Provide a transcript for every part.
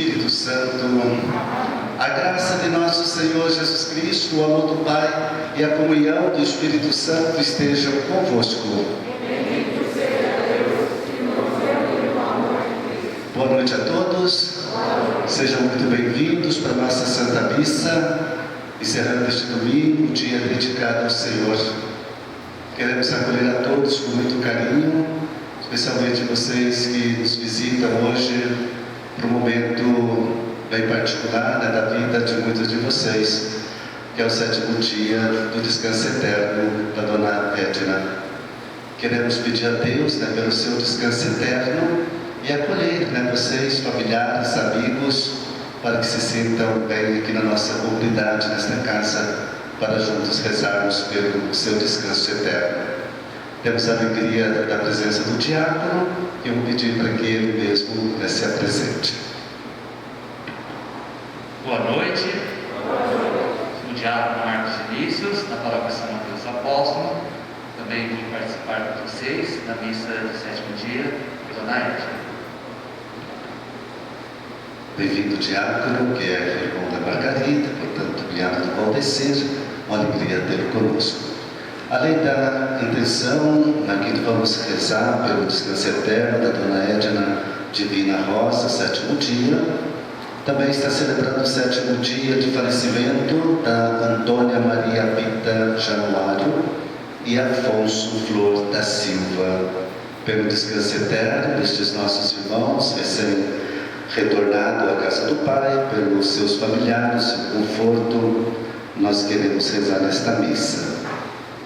Espírito Santo. A graça de nosso Senhor Jesus Cristo, o amor do Pai e a comunhão do Espírito Santo estejam convosco. Boa noite a todos. Sejam muito bem-vindos para a nossa Santa Missa, encerrando este domingo, dia dedicado ao Senhor. Queremos acolher a todos com muito carinho, especialmente vocês que nos visitam hoje, para um momento bem particular, né, da vida de muitos de vocês, que é o 7º dia do descanso eterno da Dona Edna. Queremos pedir a Deus, né, pelo seu descanso eterno e acolher, né, vocês, familiares, amigos, para que se sintam bem aqui na nossa comunidade, nesta casa, para juntos rezarmos pelo seu descanso eterno. Temos a alegria da presença do diácono e eu vou pedir para que ele mesmo se apresente. Boa noite. Sou o diácono Marcos Vinícius, da Paróquia São Mateus Apóstolo. Também vim participar com vocês da missa do 7º dia, Dona Edna. Bem-vindo, diácono, que é irmão da Margarida, portanto, guiado do Valdecer, uma alegria tê-lo conosco. Além da intenção, aqui vamos rezar pelo descanso eterno da Dona Edna Divina Rosa, 7º dia. Também está celebrando o 7º dia de falecimento da Antônia Maria Pita Januário e Afonso Flor da Silva. Pelo descanso eterno destes nossos irmãos, recém-retornado à casa do Pai, pelos seus familiares, o conforto, nós queremos rezar nesta missa.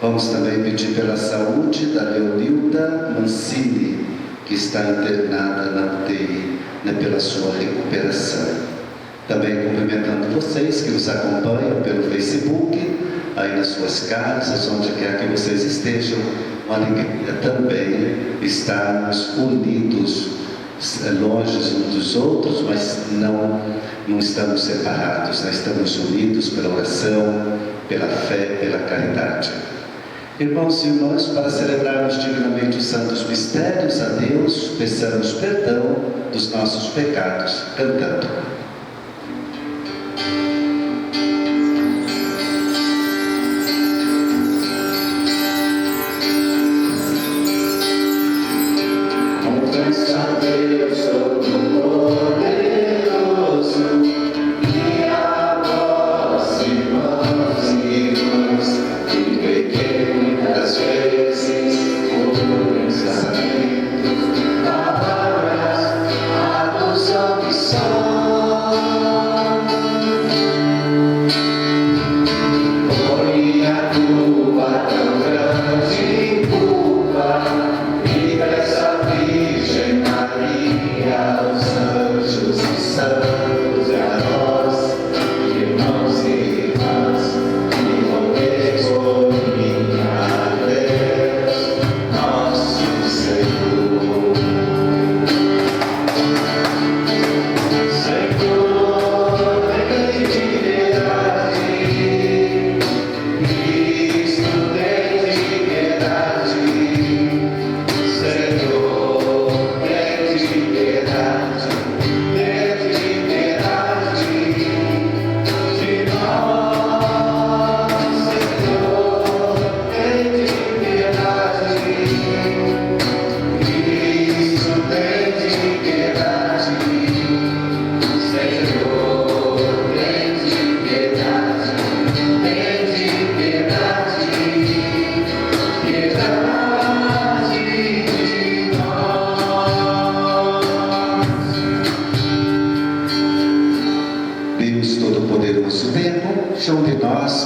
Vamos também pedir pela saúde da Leonilda Mancini, que está internada na UTI, né, pela sua recuperação. Também cumprimentando vocês que nos acompanham pelo Facebook, aí nas suas casas, onde quer que vocês estejam, uma alegria também estarmos unidos, longe uns dos outros, mas não estamos separados, né? Estamos unidos pela oração, pela fé, pela caridade. Irmãos e irmãs, para celebrarmos dignamente os santos mistérios a Deus, peçamos perdão dos nossos pecados, cantando.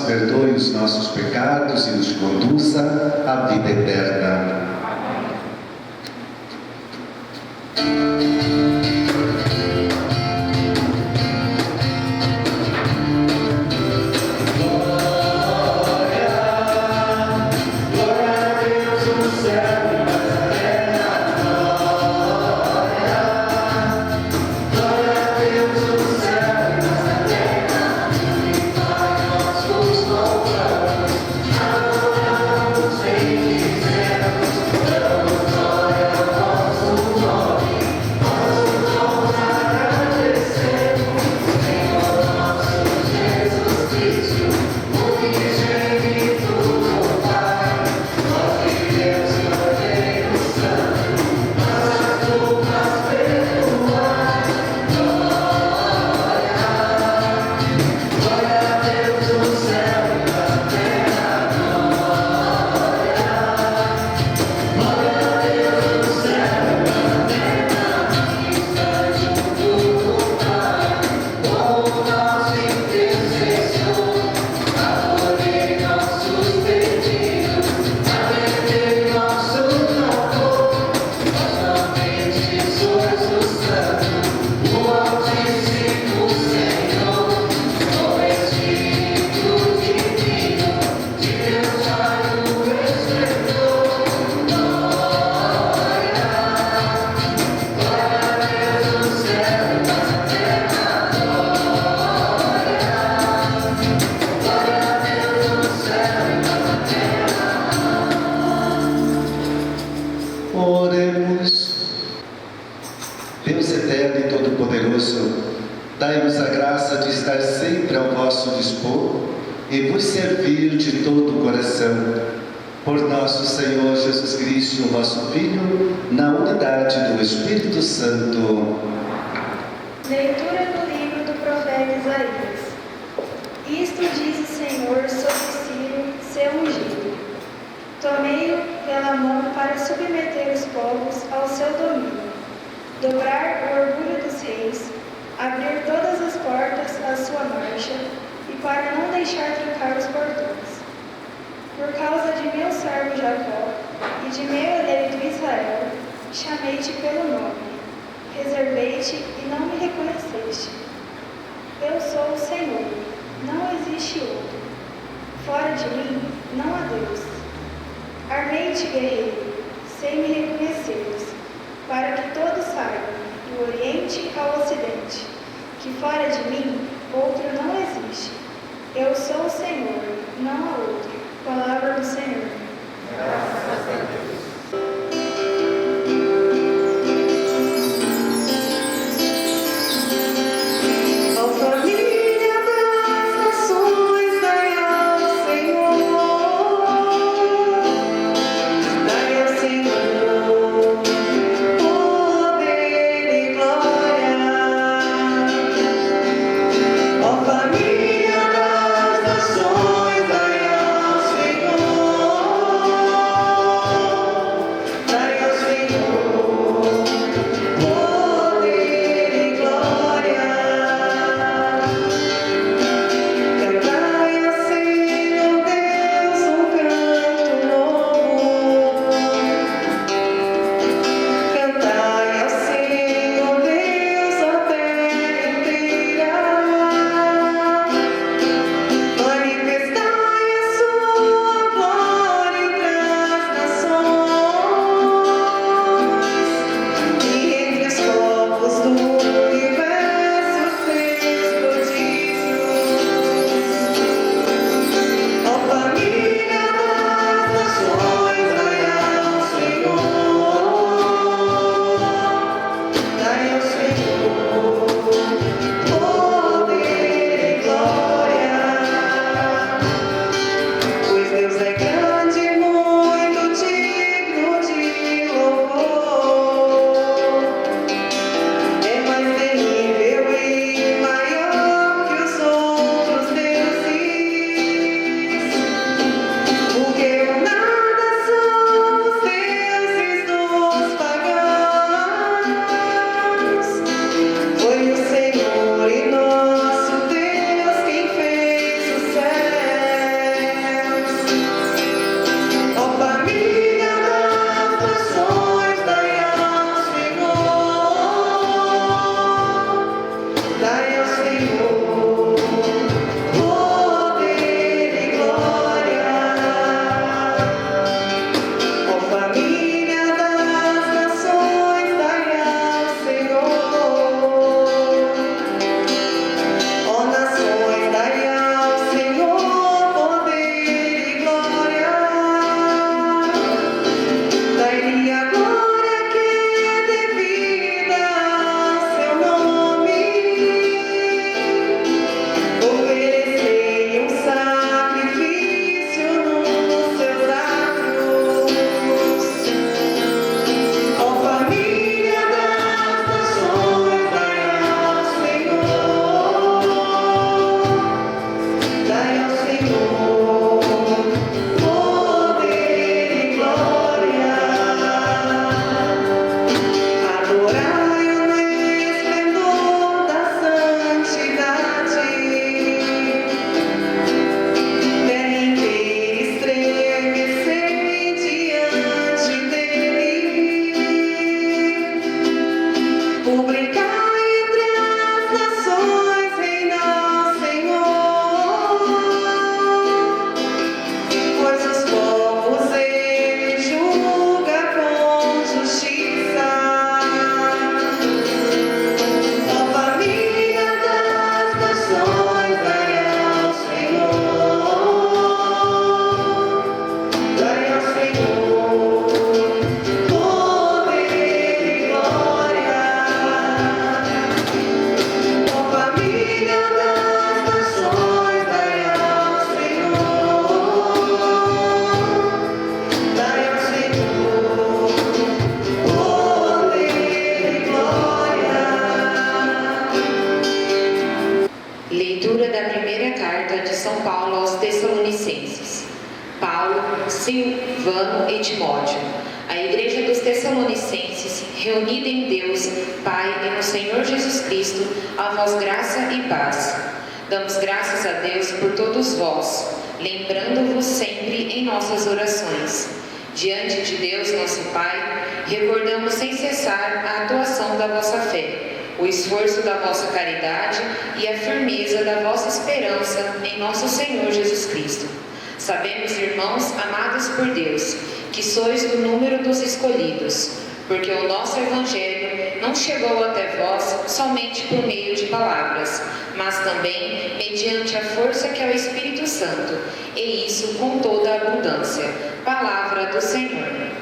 Perdoe os nossos pecados e nos conduza à vida eterna. Dai-nos a graça de estar sempre ao vosso dispor e vos servir de todo o coração. Por nosso Senhor Jesus Cristo, vosso Filho, na unidade do Espírito Santo. Leitura do livro do profeta Isaías. Isto diz o Senhor sobre Ciro, seu ungido. Tomei-o pela mão para submeter os povos ao seu domínio, dobrar o orgulho dos reis, abrir todas as portas à sua marcha e para não deixar trancar os portões. Por causa de meu servo Jacó e de meu eleito Israel, chamei-te pelo nome, reservei-te e não me reconheceste. Eu sou o Senhor, não existe outro. Fora de mim, não há Deus. Armei-te, guerreiro, sem me reconheceres, para que todos saibam, do Oriente ao Ocidente, que fora de mim, outro não existe. Eu sou o Senhor, não há outro. Palavra do Senhor. Graças a Deus. Família primeira carta de São Paulo aos Tessalonicenses. Paulo, Silvano e Timóteo, a igreja dos Tessalonicenses, reunida em Deus, Pai e no Senhor Jesus Cristo, a vós graça e paz. Damos graças a Deus por todos vós, lembrando-vos sempre em nossas orações. Diante de Deus, nosso Pai, recordamos sem cessar a atuação da vossa fé, o esforço da vossa caridade e a firmeza da vossa esperança em nosso Senhor Jesus Cristo. Sabemos, irmãos amados por Deus, que sois do número dos escolhidos, porque o nosso Evangelho não chegou até vós somente por meio de palavras, mas também mediante a força que é o Espírito Santo, e isso com toda a abundância. Palavra do Senhor.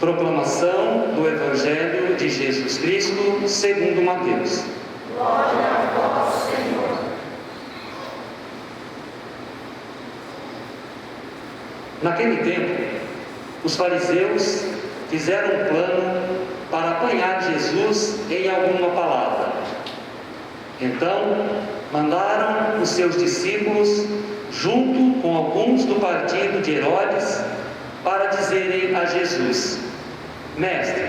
Proclamação do Evangelho de Jesus Cristo segundo Mateus. Glória a vós, Senhor. Naquele tempo, os fariseus fizeram um plano para apanhar Jesus em alguma palavra. Então, mandaram os seus discípulos, junto com alguns do partido de Herodes, para dizerem a Jesus: Mestre,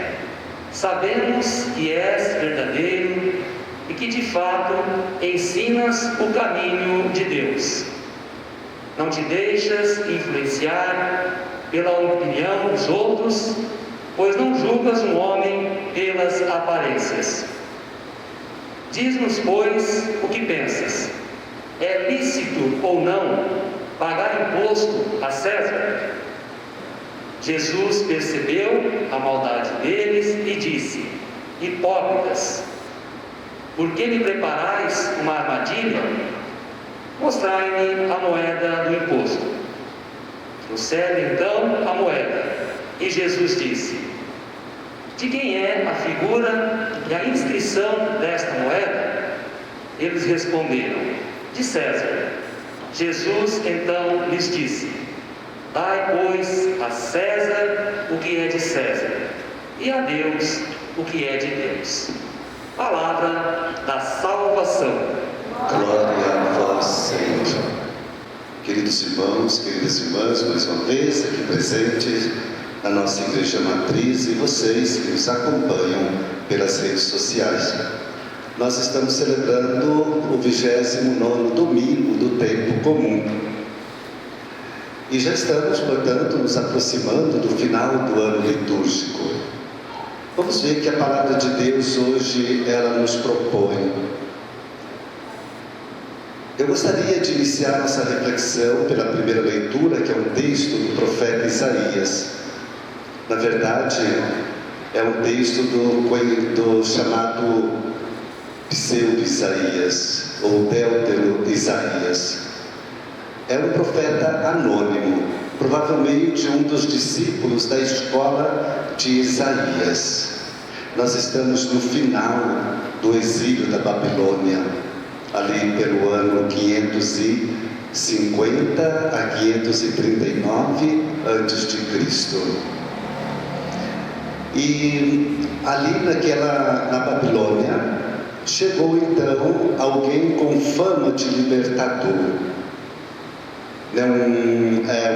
sabemos que és verdadeiro e que de fato ensinas o caminho de Deus. Não te deixas influenciar pela opinião dos outros, pois não julgas um homem pelas aparências. Diz-nos, pois, o que pensas. É lícito ou não pagar imposto a César? Jesus percebeu a maldade deles e disse: Hipócritas, por que me preparais uma armadilha? Mostrai-me a moeda do imposto. Trouxeram então a moeda, e Jesus disse: De quem é a figura e a inscrição desta moeda? Eles responderam: De César. Jesus então lhes disse: Dai, pois, a César o que é de César, e a Deus o que é de Deus. Palavra da salvação. Glória a vós, Senhor. Queridos irmãos, queridas irmãs, mais uma vez aqui presente na nossa Igreja Matriz e vocês que nos acompanham pelas redes sociais. Nós estamos celebrando o 29º domingo do tempo comum. E já estamos, portanto, nos aproximando do final do ano litúrgico. Vamos ver que a palavra de Deus hoje, ela nos propõe. Eu gostaria de iniciar nossa reflexão pela primeira leitura, que é um texto do profeta Isaías. Na verdade, é um texto do chamado Pseudo-Isaías, ou Deutero-Isaías. É um profeta anônimo, provavelmente um dos discípulos da escola de Isaías. Nós estamos no final do exílio da Babilônia, ali pelo ano 550 a 539 a.C. E ali na Babilônia, chegou então alguém com fama de libertador,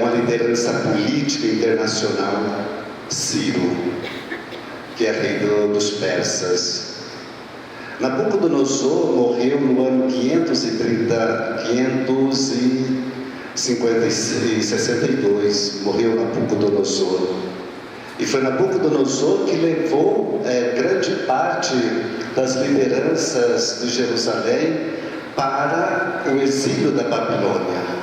uma liderança política internacional, Ciro, que é rei dos persas. Nabucodonosor morreu no ano 562, morreu Nabucodonosor. E foi Nabucodonosor que levou grande parte das lideranças de Jerusalém para o exílio da Babilônia.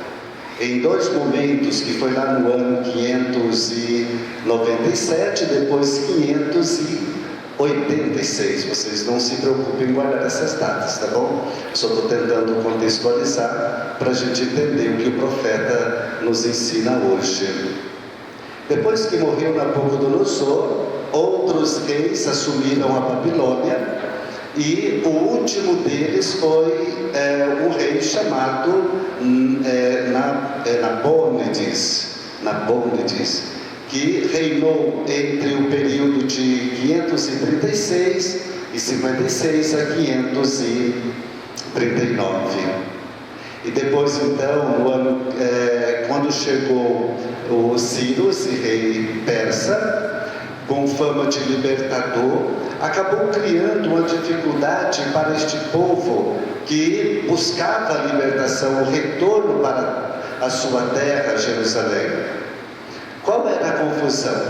Em dois momentos, que foi lá no ano 597, depois 586. Vocês não se preocupem em guardar essas datas, tá bom? Só estou tentando contextualizar para a gente entender o que o profeta nos ensina hoje. Depois que morreu Nabucodonosor, outros reis assumiram a Babilônia, e o último deles foi um rei chamado Nabônides, que reinou entre o período de 536 e 56 a 539. E depois, então, quando chegou o Ciro, esse rei persa, com fama de libertador, acabou criando uma dificuldade para este povo que buscava a libertação, o retorno para a sua terra, Jerusalém. Qual era a confusão?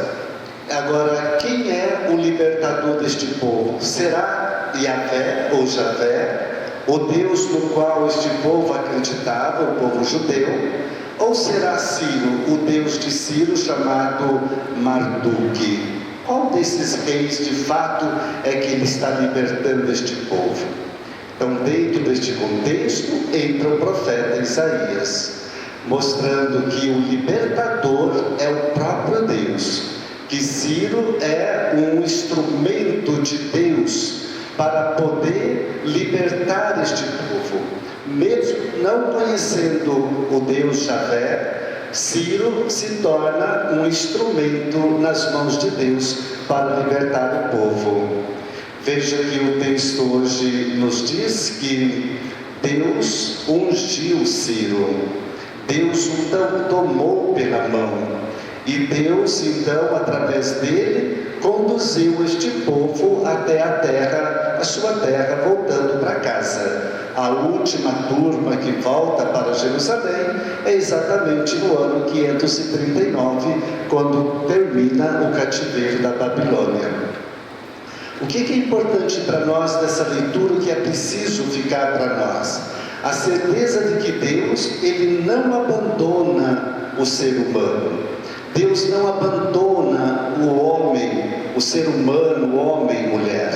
Agora, quem é o libertador deste povo? Será Yahvé ou Javé, o Deus no qual este povo acreditava, o povo judeu? Ou será Ciro, o Deus de Ciro, chamado Marduk? Qual desses reis, de fato, é que ele está libertando este povo? Então, dentro deste contexto, entra o profeta Isaías, mostrando que o libertador é o próprio Deus, que Ciro é um instrumento de Deus para poder libertar este povo. Mesmo não conhecendo o Deus Javé, Ciro se torna um instrumento nas mãos de Deus para libertar o povo. Veja que o texto hoje nos diz que Deus ungiu Ciro. Deus então tomou pela mão. E Deus então, através dele, conduziu este povo até a sua terra, voltando para casa. A última turma que volta para Jerusalém é exatamente no ano 539, quando termina o cativeiro da Babilônia. O que é importante para nós dessa leitura, que é preciso ficar para nós? A certeza de que Deus, ele não abandona o ser humano. Deus não abandona o homem, o ser humano, o homem e mulher.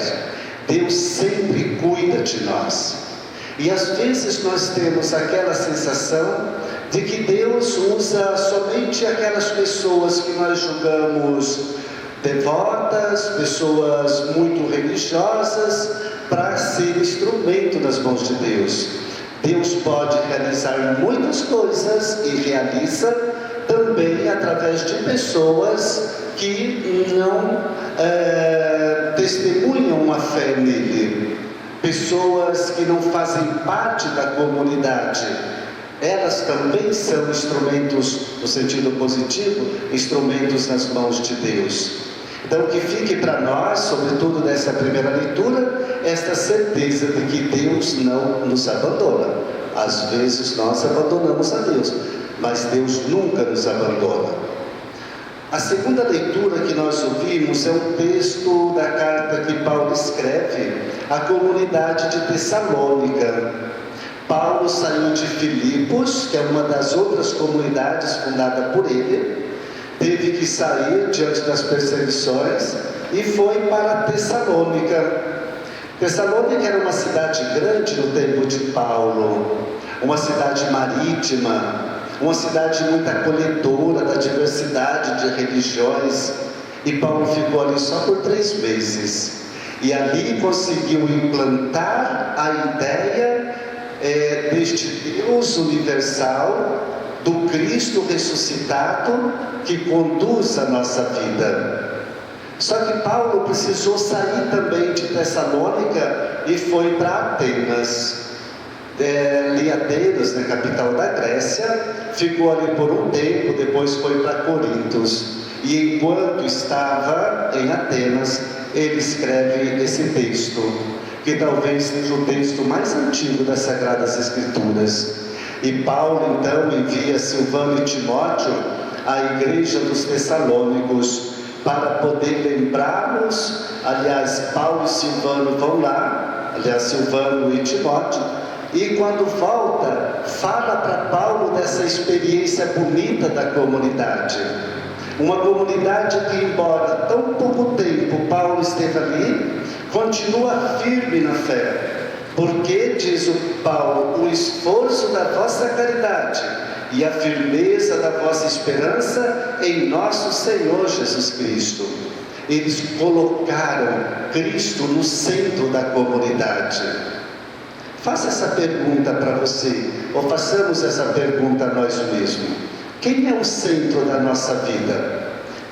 Deus sempre cuida de nós. E às vezes nós temos aquela sensação de que Deus usa somente aquelas pessoas que nós julgamos devotas, pessoas muito religiosas, para ser instrumento nas mãos de Deus. Deus pode realizar muitas coisas e realiza também através de pessoas que não testemunham a fé nele, pessoas que não fazem parte da comunidade. Elas também são instrumentos, no sentido positivo, instrumentos nas mãos de Deus. Então, que fique para nós, sobretudo nessa primeira leitura, esta certeza de que Deus não nos abandona. Às vezes nós abandonamos a Deus, mas Deus nunca nos abandona. A segunda leitura que nós ouvimos é um texto da carta que Paulo escreve à comunidade de Tessalônica. Paulo saiu de Filipos, que é uma das outras comunidades fundada por ele, teve que sair diante das perseguições e foi para Tessalônica. Tessalônica era uma cidade grande no tempo de Paulo, uma cidade marítima, uma cidade muito acolhedora da diversidade de religiões, e Paulo ficou ali só por 3 meses, e ali conseguiu implantar a ideia deste Deus universal, do Cristo ressuscitado, que conduz a nossa vida. Só que Paulo precisou sair também de Tessalônica e foi para Atenas. Ali Atenas, na capital da Grécia, ficou ali por um tempo, depois foi para Corintos. E enquanto estava em Atenas, ele escreve esse texto, que talvez seja o texto mais antigo das Sagradas Escrituras. E Paulo então envia Silvano e Timóteo à igreja dos Tessalônicos para poder lembrá-los. Aliás, Paulo e Silvano vão lá, Silvano e Timóteo, e quando volta, fala para Paulo dessa experiência bonita da comunidade. Uma comunidade que, embora tão pouco tempo Paulo esteve ali, continua firme na fé. Porque, diz o Paulo, o esforço da vossa caridade e a firmeza da vossa esperança em nosso Senhor Jesus Cristo. Eles colocaram Cristo no centro da comunidade. Faça essa pergunta para você, ou façamos essa pergunta a nós mesmos. Quem é o centro da nossa vida?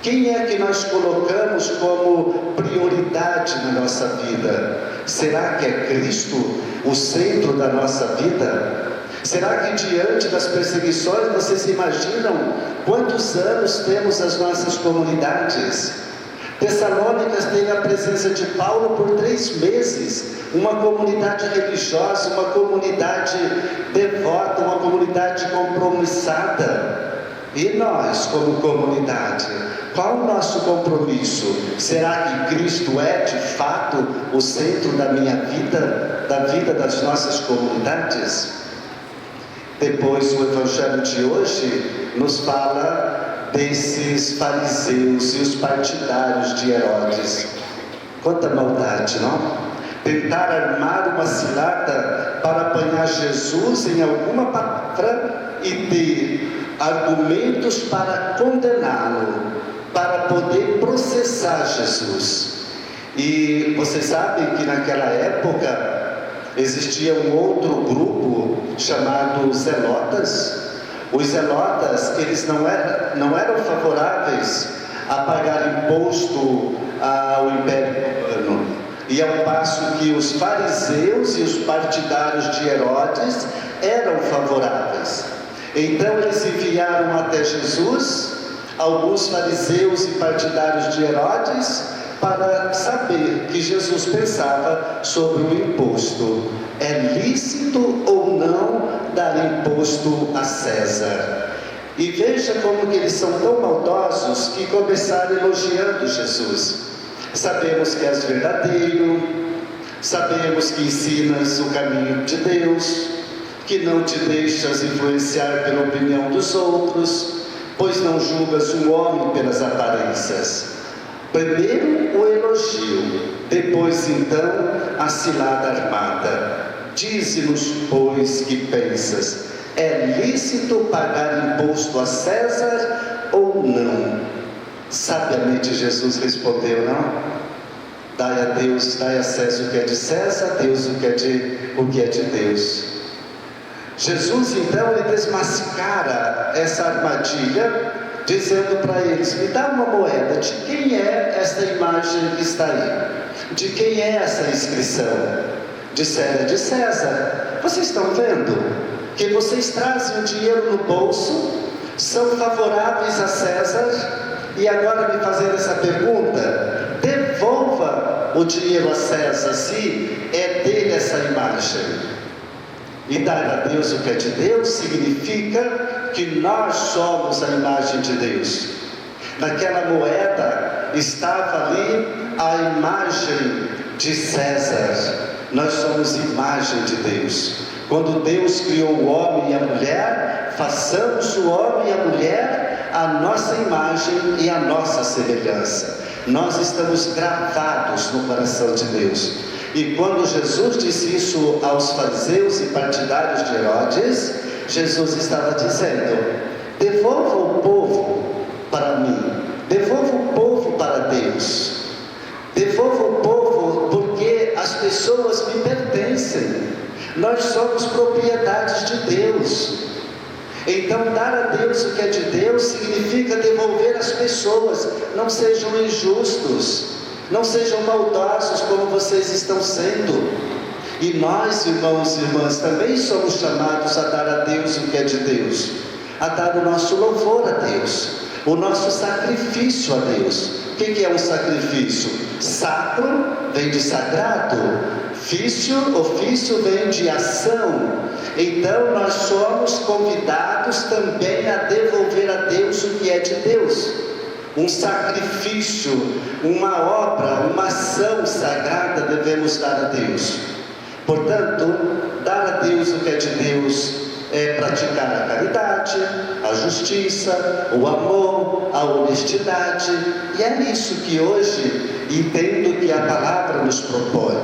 Quem é que nós colocamos como prioridade na nossa vida? Será que é Cristo o centro da nossa vida? Será que diante das perseguições, vocês imaginam quantos anos temos as nossas comunidades? Tessalônicas teve a presença de Paulo por 3 meses, uma comunidade religiosa, uma comunidade devota, uma comunidade compromissada. E nós, como comunidade, qual o nosso compromisso? Será que Cristo é, de fato, o centro da minha vida, da vida das nossas comunidades? Depois, o Evangelho de hoje nos fala desses fariseus e os partidários de Herodes. Quanta maldade, não? Tentar armar uma cilada para apanhar Jesus em alguma palavra e ter argumentos para condená-lo, para poder processar Jesus. E vocês sabem que naquela época existia um outro grupo chamado Zelotas. Os Zelotas, eles não eram favoráveis a pagar imposto ao Império Romano. E ao passo que os fariseus e os partidários de Herodes eram favoráveis. Então eles enviaram até Jesus alguns fariseus e partidários de Herodes para saber que Jesus pensava sobre o imposto. É lícito ou não dar imposto a César? E veja como que eles são tão maldosos que começaram elogiando Jesus. Sabemos que és verdadeiro, sabemos que ensinas o caminho de Deus, que não te deixas influenciar pela opinião dos outros, pois não julgas o homem pelas aparências. Primeiro o elogio, depois então a cilada armada. Dize-nos, pois, que pensas, é lícito pagar imposto a César ou não? Sabiamente Jesus respondeu, não? Dai a Deus, dai a César o que é de César, Deus o que é de Deus. Jesus então ele desmascara essa armadilha, dizendo para eles: me dá uma moeda, de quem é esta imagem que está aí? De quem é essa inscrição? Disseram: de César. Vocês estão vendo que vocês trazem o dinheiro no bolso, são favoráveis a César, e agora me fazendo essa pergunta: devolva o dinheiro a César, se é dele essa imagem. E dar a Deus o que é de Deus significa que nós somos a imagem de Deus. Naquela moeda estava ali a imagem de César. Nós somos imagem de Deus. Quando Deus criou o homem e a mulher, façamos o homem e a mulher a nossa imagem e a nossa semelhança. Nós estamos gravados no coração de Deus. E quando Jesus disse isso aos fariseus e partidários de Herodes, Jesus estava dizendo: devolva o povo para mim, devolva o povo para Deus, devolva o povo, porque as pessoas me pertencem, nós somos propriedades de Deus. Então, dar a Deus o que é de Deus significa devolver às pessoas. Não sejam injustos, não sejam maldosos como vocês estão sendo. E nós, irmãos e irmãs, também somos chamados a dar a Deus o que é de Deus, a dar o nosso louvor a Deus, o nosso sacrifício a Deus. O que é um sacrifício? Sacro vem de sagrado, ofício vem de ação. Então nós somos convidados também a devolver a Deus o que é de Deus. Um sacrifício, uma obra, uma ação sagrada devemos dar a Deus. Portanto, dar a Deus o que é de Deus é praticar a caridade, a justiça, o amor, a honestidade. E é isso que hoje entendo que a palavra nos propõe.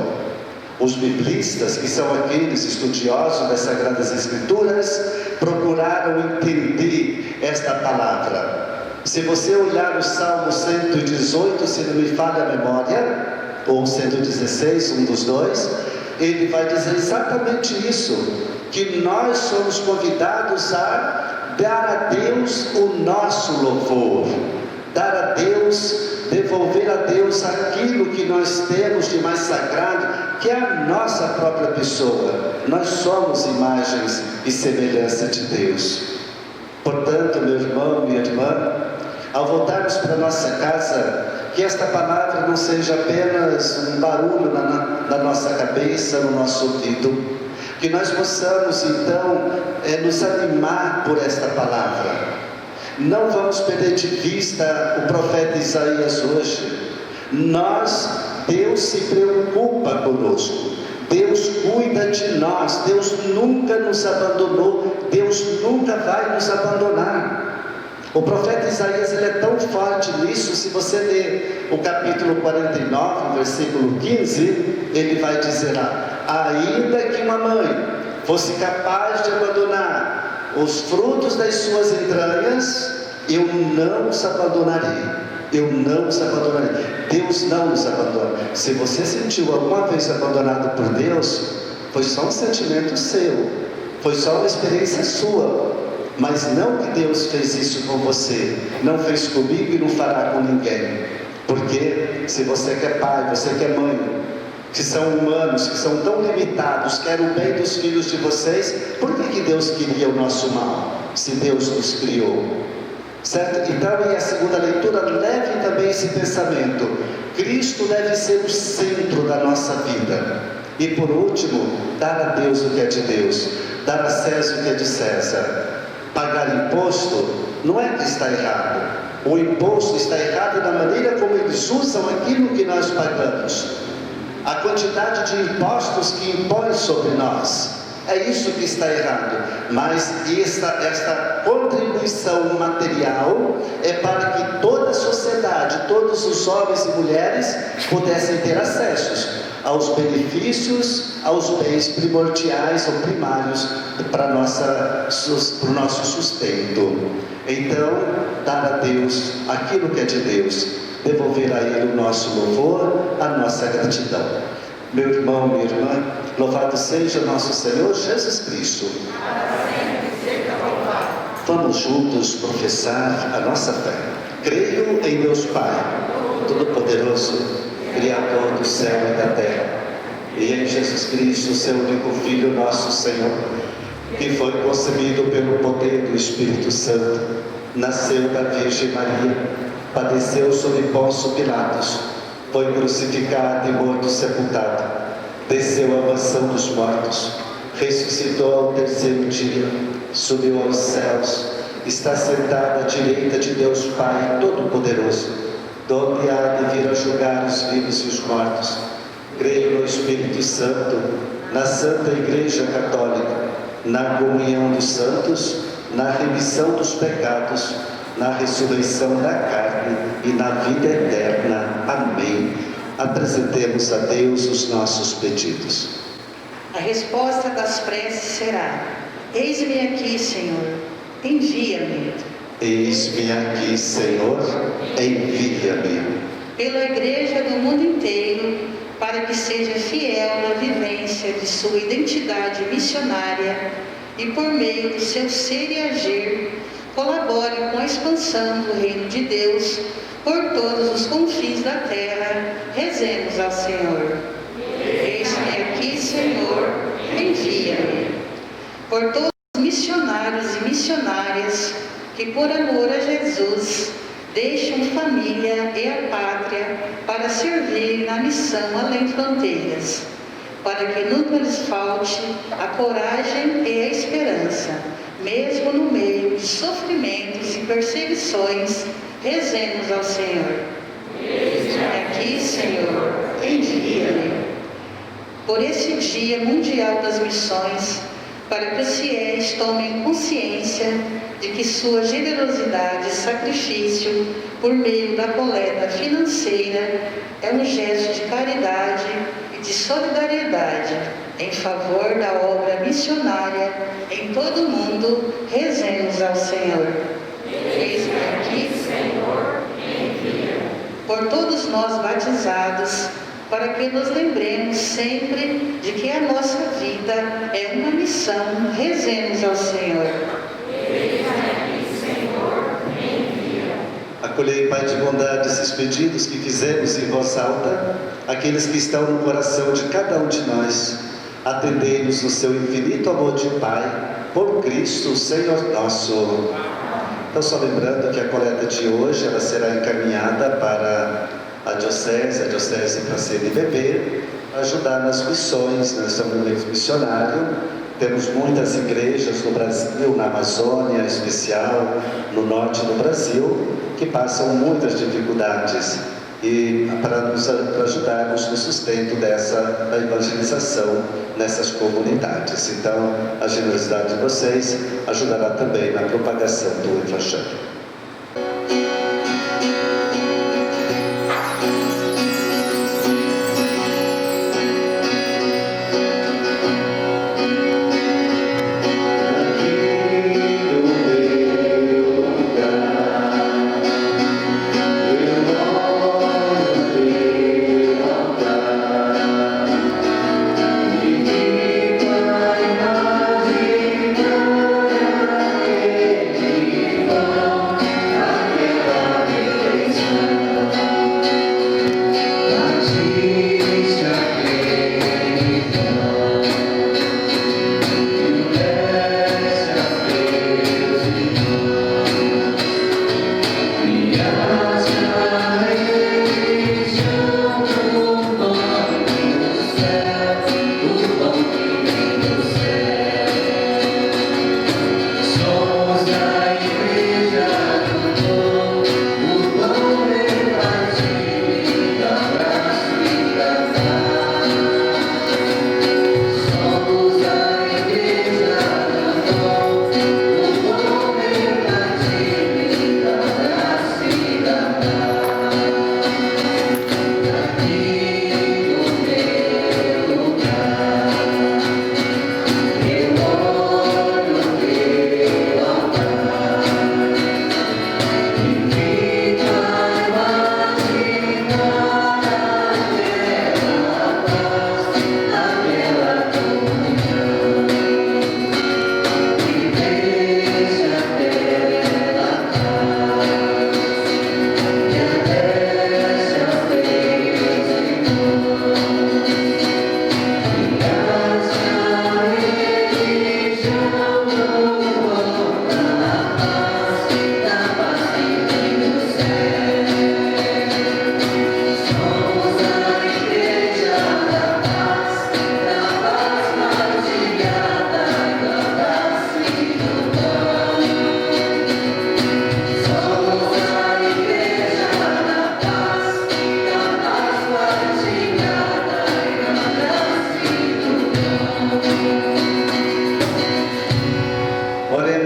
Os biblistas, que são aqueles estudiosos das Sagradas Escrituras, procuraram entender esta palavra. Se você olhar o Salmo 118, se não me falha a memória, ou 116, um dos dois, ele vai dizer exatamente isso, que nós somos convidados a dar a Deus o nosso louvor, dar a Deus, devolver a Deus aquilo que nós temos de mais sagrado, que é a nossa própria pessoa. Nós somos imagens e semelhança de Deus. Portanto, meu irmão, minha irmã, ao voltarmos para a nossa casa, que esta palavra não seja apenas um barulho na nossa cabeça, no nosso ouvido, que nós possamos então nos animar por esta palavra. Não vamos perder de vista o profeta Isaías hoje. Deus se preocupa conosco, Deus cuida de nós, Deus nunca nos abandonou, Deus nunca vai nos abandonar. O profeta Isaías, ele é tão forte nisso. Se você ler o capítulo 49, versículo 15, ele vai dizer lá: ainda que uma mãe fosse capaz de abandonar os frutos das suas entranhas, eu não os abandonarei. Eu não os abandonarei. Deus não nos abandona. Se você sentiu alguma vez abandonado por Deus, foi só um sentimento seu, foi só uma experiência sua. Mas não que Deus fez isso com você, não fez comigo e não fará com ninguém. Porque se você que é pai, você que é mãe, que são humanos, que são tão limitados, querem o bem dos filhos de vocês, por que Deus queria o nosso mal, se Deus nos criou? Certo? Então, em a segunda leitura, leve também esse pensamento. Cristo deve ser o centro da nossa vida. E por último, dar a Deus o que é de Deus, dar a César o que é de César. Pagar imposto não é que está errado. O imposto está errado da maneira como eles usam aquilo que nós pagamos, a quantidade de impostos que impõem sobre nós. É isso que está errado. Mas esta contribuição material é para que toda a sociedade, todos os homens e mulheres pudessem ter acessos aos benefícios, aos bens primordiais ou primários para o nosso sustento. Então, dar a Deus aquilo que é de Deus, devolver a Ele o nosso louvor, a nossa gratidão. Meu irmão, minha irmã, louvado seja nosso Senhor Jesus Cristo. Vamos juntos professar a nossa fé. Creio em Deus Pai Todo-Poderoso, Criador do céu e da terra, e em Jesus Cristo, seu único Filho, nosso Senhor, que foi concebido pelo poder do Espírito Santo, nasceu da Virgem Maria, padeceu sob Pôncio Pilatos, foi crucificado e morto e sepultado, desceu à mansão dos mortos, ressuscitou ao terceiro dia, subiu aos céus, está sentado à direita de Deus Pai Todo-Poderoso, donde há de vir a julgar os vivos e os mortos. Creio no Espírito Santo, na Santa Igreja Católica, na comunhão dos santos, na remissão dos pecados, na ressurreição da carne e na vida eterna. Amém. Apresentemos a Deus os nossos pedidos. A resposta das preces será: eis-me aqui, Senhor, envia-me. Eis-me aqui, Senhor, envia-me. Pela Igreja do mundo inteiro, para que seja fiel na vivência de sua identidade missionária e por meio do seu ser e agir, colabore com a expansão do reino de Deus por todos os confins da terra. Rezemos ao Senhor. Eis-me aqui, Senhor, envia-me. Por todos os missionários e missionárias que, por amor a Jesus, deixam família e a pátria para servir na missão além fronteiras, para que nunca lhes falte a coragem e a esperança, mesmo no meio de sofrimentos e perseguições. Rezemos ao Senhor. Eis-me aqui, Senhor, envia-me. Por esse Dia Mundial das Missões, para que os fiéis tomem consciência de que sua generosidade e sacrifício por meio da coleta financeira é um gesto de caridade e de solidariedade em favor da obra missionária em todo o mundo. Rezemos ao Senhor. Eis-me aqui, Senhor, envia. Por todos nós batizados, para que nos lembremos sempre de que a nossa vida é uma missão. Rezemos ao Senhor. Eis-me aqui, Senhor, envia. Acolhei, Pai de bondade, esses pedidos que fizemos em voz alta, aqueles que estão no coração de cada um de nós. Atendei-nos no seu infinito amor de Pai, por Cristo, Senhor nosso. Então, só lembrando que a coleta de hoje ela será encaminhada para a diocese para CNBB, ajudar nas missões. Nós estamos no mês missionário, temos muitas igrejas no Brasil, na Amazônia em especial, no norte do Brasil, que passam muitas dificuldades, e para nos ajudarmos no sustento da evangelização nessas comunidades. Então, a generosidade de vocês ajudará também na propagação do Evangelho.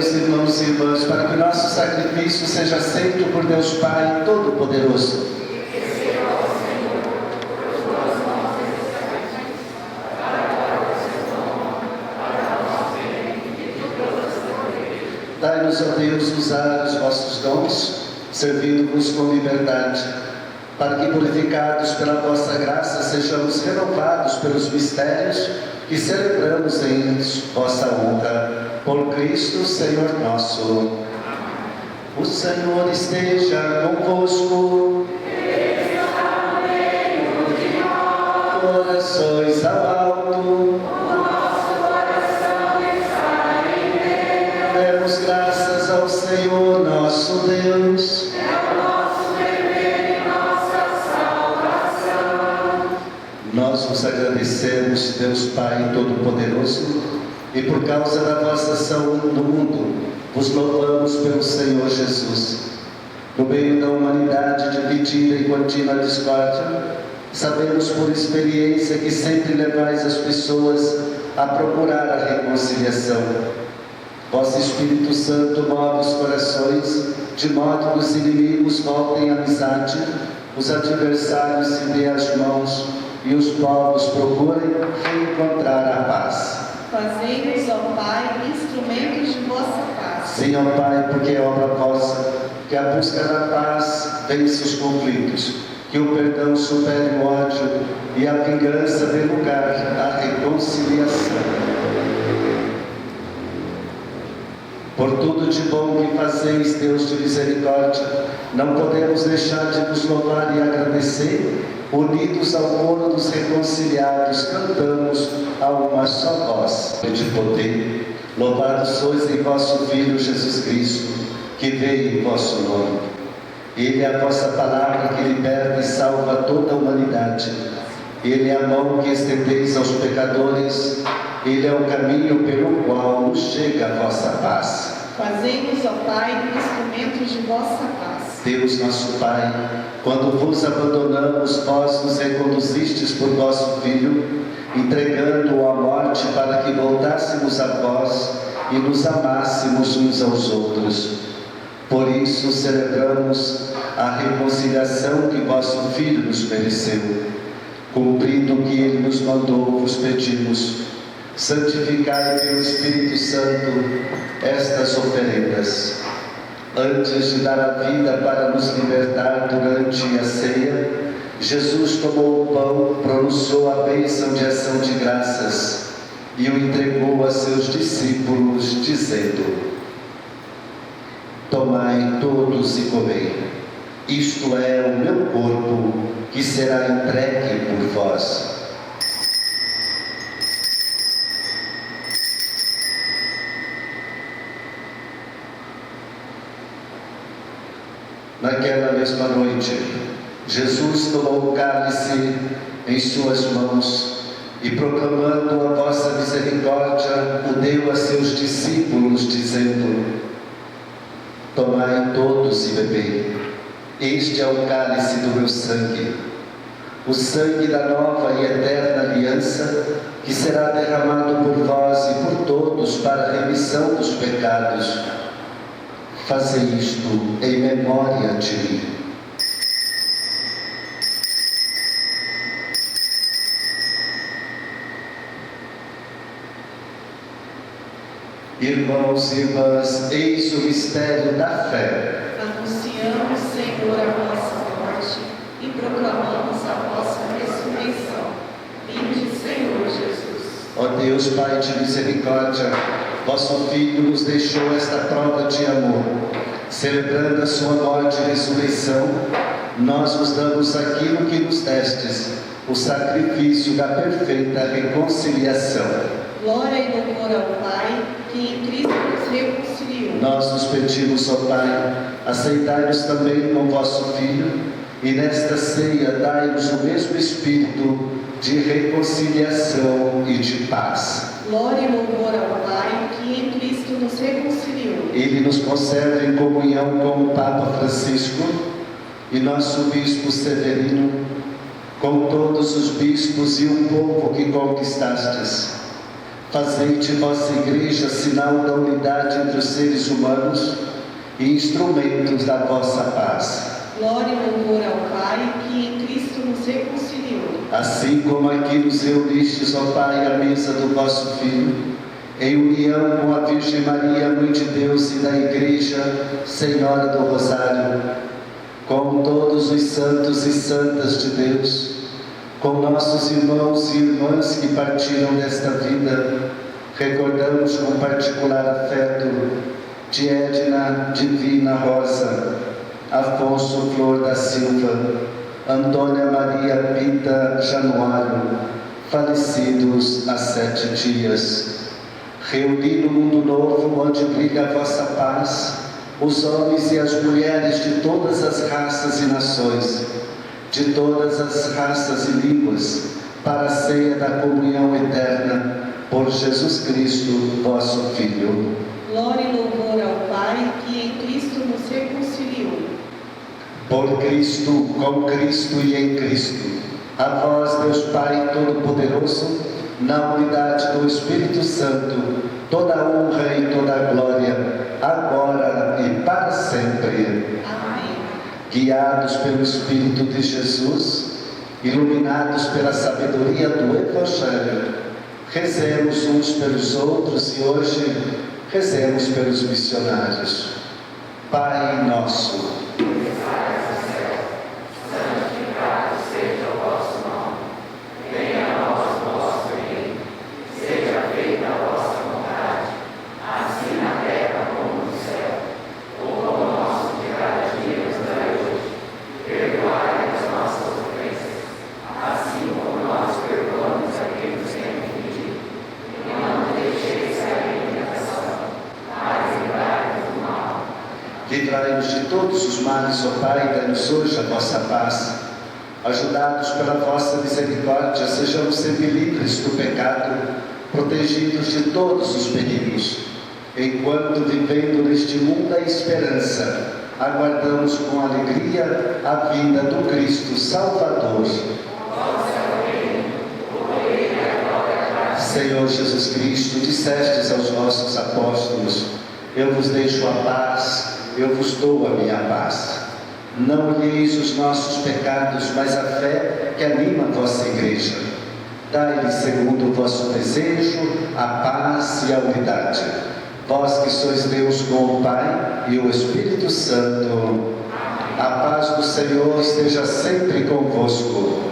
Irmãos e irmãs, para que o nosso sacrifício seja aceito por Deus Pai Todo-Poderoso. Dai-nos, ó Deus, usar os vossos dons, servindo-vos com liberdade, para que, purificados pela vossa graça, sejamos renovados pelos mistérios que celebramos em vossa honra. Por Cristo, Senhor nosso. O Senhor esteja convosco. Corações ao alto. Demos graças ao Senhor nosso Deus. Nós vos agradecemos, Deus Pai Todo-Poderoso, e por causa da vossa ação no mundo, vos louvamos pelo Senhor Jesus. No meio da humanidade dividida em contínua discórdia, sabemos por experiência que sempre levais as pessoas a procurar a reconciliação. Vosso Espírito Santo move os corações, de modo que os inimigos voltem à amizade, os adversários se dêem as mãos, e os povos procurem reencontrar a paz. Fazei-nos, ó Pai, instrumentos de vossa paz. Sim, ó Pai, porque é obra vossa, que a busca da paz vence os conflitos, que o perdão supere o ódio e a vingança dê lugar à reconciliação. Por tudo de bom que fazeis, Deus de misericórdia, não podemos deixar de vos louvar e agradecer. Unidos ao coro dos reconciliados, cantamos a uma só voz de poder. Louvado sois em vosso Filho Jesus Cristo, que veio em vosso nome. Ele é a vossa palavra que liberta e salva toda a humanidade. Ele é a mão que estendeis aos pecadores. Ele é o caminho pelo qual nos chega a vossa paz. Fazei-nos, ó Pai, instrumentos de vossa paz. Deus nosso Pai, quando vos abandonamos, vós nos reconduzistes por vosso Filho, entregando-o à morte para que voltássemos a vós e nos amássemos uns aos outros. Por isso celebramos a reconciliação que vosso Filho nos mereceu. Cumprindo o que ele nos mandou, vos pedimos: santificai pelo Espírito Santo estas oferendas. Antes de dar a vida para nos libertar durante a ceia, Jesus tomou o pão, pronunciou a bênção de ação de graças e o entregou a seus discípulos, dizendo: tomai todos e comei. Isto é o meu corpo, que será entregue por vós. Naquela mesma noite, Jesus tomou o cálice em suas mãos e, proclamando a vossa misericórdia, o deu a seus discípulos, dizendo: tomai todos e bebei. Este é o cálice do meu sangue, o sangue da nova e eterna aliança, que será derramado por vós e por todos para a remissão dos pecados. Fazei isto em memória de mim. Irmãos e irmãs, eis o mistério da fé. Anunciamos, Senhor, a vossa morte e proclamamos a vossa ressurreição. Vinde, Senhor Jesus. Ó Deus, Pai de misericórdia, vosso Filho nos deixou esta prova de amor. Celebrando a sua morte e ressurreição, nós vos damos aquilo que nos destes, o sacrifício da perfeita reconciliação. Glória e louvor ao Pai, que em Cristo nos reconciliou. Nós nos pedimos, ó Pai, aceitai-nos também com vosso Filho, e nesta ceia dai-nos o mesmo espírito de reconciliação e de paz. Glória e louvor ao Pai, que em Cristo nos reconciliou. Ele nos conserva em comunhão com o Papa Francisco e nosso Bispo Severino, com todos os bispos e o povo que conquistastes. Fazei de vossa Igreja sinal da unidade entre os seres humanos e instrumentos da vossa paz. Glória e louvor ao Pai, que em Cristo nos reconciliou. Assim como aqui nos reunistes, ó Pai, à mesa do vosso Filho, em união com a Virgem Maria, Mãe de Deus e da Igreja, Senhora do Rosário, com todos os santos e santas de Deus, com nossos irmãos e irmãs que partiram desta vida, recordamos com particular afeto de Edna Divina Rosa, Afonso Flor da Silva, Antônia Maria Pita Januário, falecidos há 7 dias. Reuni no mundo novo, onde brilha a vossa paz, os homens e as mulheres de todas as raças e nações, de todas as raças e línguas, para a ceia da comunhão eterna, por Jesus Cristo, vosso Filho. Glória e louvor ao Pai, que em Cristo nos reconciliou. Por Cristo, com Cristo e em Cristo, a vós, Deus Pai Todo-Poderoso, na unidade do Espírito Santo, toda a honra e toda a glória, agora e para sempre. Amém. Guiados pelo Espírito de Jesus, iluminados pela sabedoria do Evangelho, rezemos uns pelos outros e hoje rezemos pelos missionários. Pai nosso, livrai-nos de todos os males, ó Pai, dai-nos hoje a vossa paz. Ajudados pela vossa misericórdia, sejamos sempre livres do pecado, protegidos de todos os perigos. Enquanto, vivendo neste mundo a esperança, aguardamos com alegria a vinda do Cristo Salvador. Senhor Jesus Cristo, dissestes aos vossos apóstolos: eu vos deixo a paz, eu vos dou a minha paz. Não olheis os nossos pecados, mas a fé que anima a vossa igreja. Dai-lhe, segundo o vosso desejo, a paz e a unidade. Vós que sois Deus com o Pai e o Espírito Santo, a paz do Senhor esteja sempre convosco.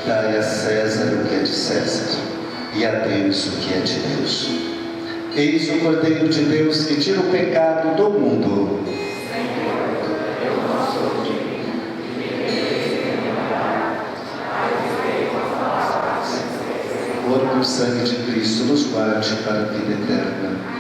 Dai a César o que é de César, e a Deus o que é de Deus. Eis o Cordeiro de Deus que tira o pecado do mundo. O corpo e o sangue de Cristo nos guarde para a vida eterna.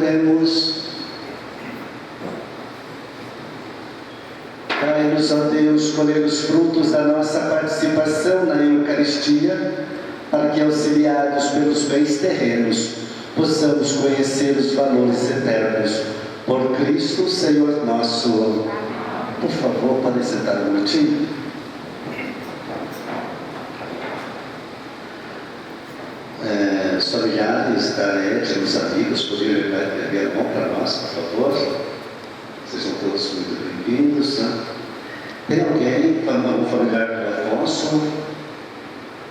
Oremos. Dai-nos, ó Deus, colher os frutos da nossa participação na Eucaristia, para que, auxiliados pelos bens terrenos, possamos conhecer os valores eternos. Por Cristo, Senhor nosso. Por favor, podem sentar um minutinho. Os familiares da Edna, os amigos, poderiam erguer a mão para nós, por favor. Sejam todos muito bem-vindos. Né? Tem alguém, um familiar do Afonso?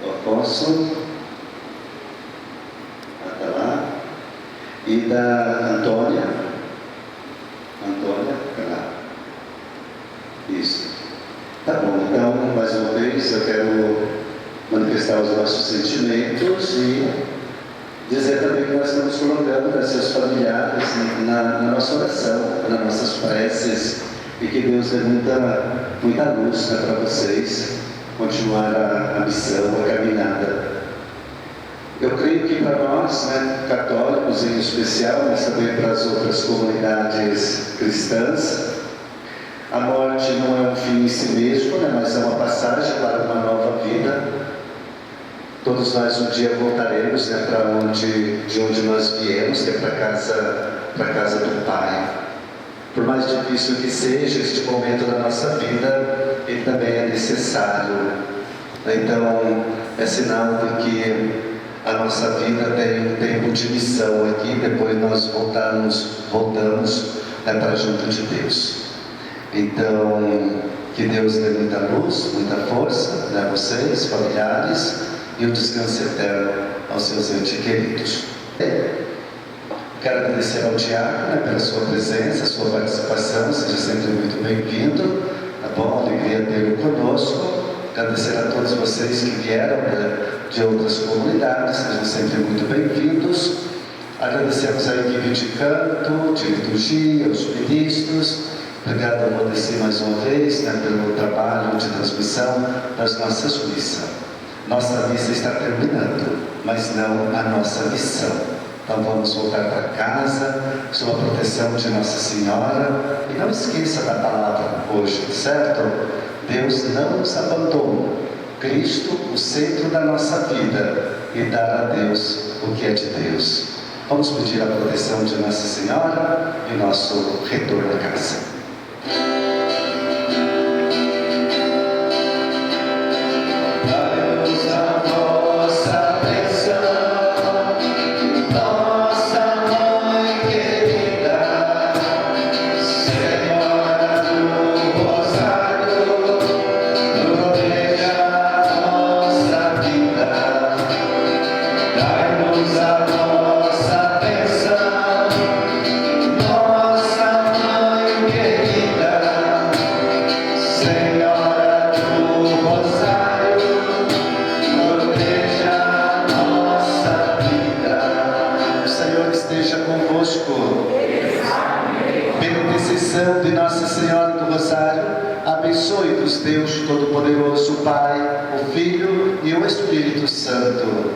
O Afonso? Está lá. E da Antônia? Antônia? Está lá. Isso. Tá bom, então, mais uma vez, eu quero manifestar os nossos sentimentos e dizer também que nós estamos colocando seus familiares na nossa oração, nas nossas preces, e que Deus dê muita luz, né, para vocês continuar a missão, a caminhada. Eu creio que para nós, né, católicos em especial, mas também para as outras comunidades cristãs, a morte não é um fim em si mesmo, né, mas é uma passagem para uma nova vida. Todos nós um dia voltaremos, né, de onde nós viemos, que é para a casa do Pai. Por mais difícil que seja este momento da nossa vida, ele também é necessário. Então, é sinal de que a nossa vida tem um tempo de missão aqui, depois nós voltamos, né, para junto de Deus. Então, que Deus dê muita luz, muita força, né, a vocês, familiares, e o descanso eterno aos seus entes queridos. Quero agradecer ao Tiago, né, pela sua presença, sua participação, seja sempre muito bem-vindo, tá bom? Alegria tê-lo conosco. Agradecer a todos vocês que vieram, né, de outras comunidades, sejam sempre muito bem-vindos. Agradecemos a equipe de canto, de liturgia, os ministros. Obrigado a Modessi mais uma vez, né, pelo trabalho de transmissão das nossas missas. Nossa missa está terminando, mas não a nossa missão. Então vamos voltar para casa, sob a proteção de Nossa Senhora. E não esqueça da palavra hoje, certo? Deus não nos abandona. Cristo, o centro da nossa vida, e dar a Deus o que é de Deus. Vamos pedir a proteção de Nossa Senhora e nosso retorno à casa. De Nossa Senhora do Rosário, abençoe-vos Deus Todo-Poderoso, Pai, o Filho e o Espírito Santo.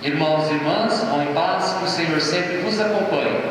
Irmãos e irmãs, vão em paz, que o Senhor sempre vos acompanhe.